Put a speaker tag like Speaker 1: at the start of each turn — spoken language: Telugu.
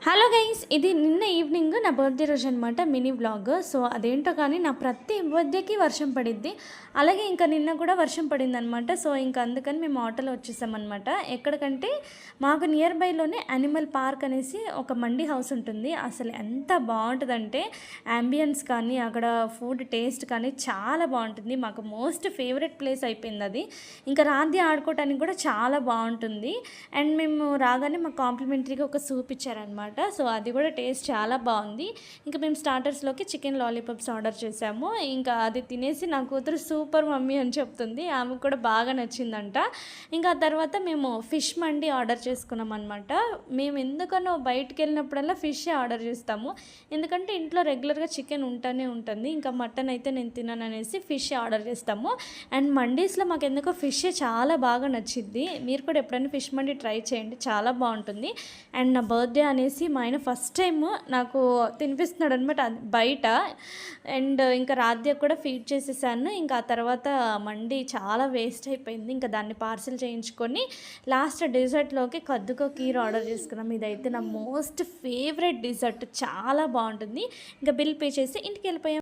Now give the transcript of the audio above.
Speaker 1: హలో గైస్, ఇది నిన్న ఈవినింగ్ నా బర్త్డే రోజు అనమాట. Mini vlog. సో అదేంటో కానీ నా ప్రతి బర్త్డేకి వర్షం పడిద్ది. అలాగే ఇంకా నిన్న కూడా వర్షం పడింది అనమాట. సో ఇంకా అందుకని మేము ఆటోలో వచ్చేసామన్నమాట. ఎక్కడికంటే మాకు నియర్ బైలోనే యానిమల్ పార్క్ అనేసి ఒక మండి హౌస్ ఉంటుంది. అసలు ఎంత బాగుంటుందంటే అంబియన్స్ కానీ అక్కడ ఫుడ్ టేస్ట్ కానీ చాలా బాగుంటుంది. మాకు మోస్ట్ ఫేవరెట్ ప్లేస్ అయిపోయింది అది. ఇంకా రాత్రి ఆడుకోవడానికి కూడా చాలా బాగుంటుంది. అండ్ మేము రాగానే మాకు కాంప్లిమెంటరీగా ఒక సూప్ ఇచ్చారనమాట. సో అది కూడా టేస్ట్ చాలా బాగుంది. ఇంకా మేము స్టార్టర్స్లోకి చికెన్ లాలీపాప్స్ ఆర్డర్ చేసాము. ఇంకా అది తినేసి నా కూతురు సూపర్ మమ్మీ అని చెప్తుంది. ఆమెకు కూడా బాగా నచ్చిందంట. ఇంకా ఆ తర్వాత మేము ఫిష్ మండి ఆర్డర్ చేసుకున్నాం అనమాట. మేము ఎందుకనో బయటికి వెళ్ళినప్పుడల్లా ఫిషే ఆర్డర్ చేస్తాము. ఎందుకంటే ఇంట్లో రెగ్యులర్గా చికెన్ ఉంటూనే ఉంటుంది. ఇంకా మటన్ అయితే నేను తినను అనేసి ఫిష్ ఆర్డర్ చేస్తాము. అండ్ మండీస్లో మాకు ఎందుకో ఫిష్ చాలా బాగా నచ్చింది. మీరు కూడా ఎప్పుడైనా ఫిష్ మండి ట్రై చేయండి, చాలా బాగుంటుంది. అండ్ నా బర్త్డే అనేసి మా ఆయన ఫస్ట్ టైం నాకు తినిపిస్తున్నాడు అనమాట బయట. అండ్ ఇంకా రాధ్య కూడా ఫీడ్ చేసేసాను. ఇంకా ఆ తర్వాత మండి చాలా వేస్ట్ అయిపోయింది. ఇంకా దాన్ని పార్సిల్ చేయించుకొని లాస్ట్ డెజర్ట్లోకి కద్దుకో కీర్ ఆర్డర్ చేసుకున్నాం. ఇదైతే నా మోస్ట్ ఫేవరెట్ డిజర్ట్, చాలా బాగుంటుంది. ఇంకా బిల్ పే చేసి ఇంటికి వెళ్ళిపోయాం.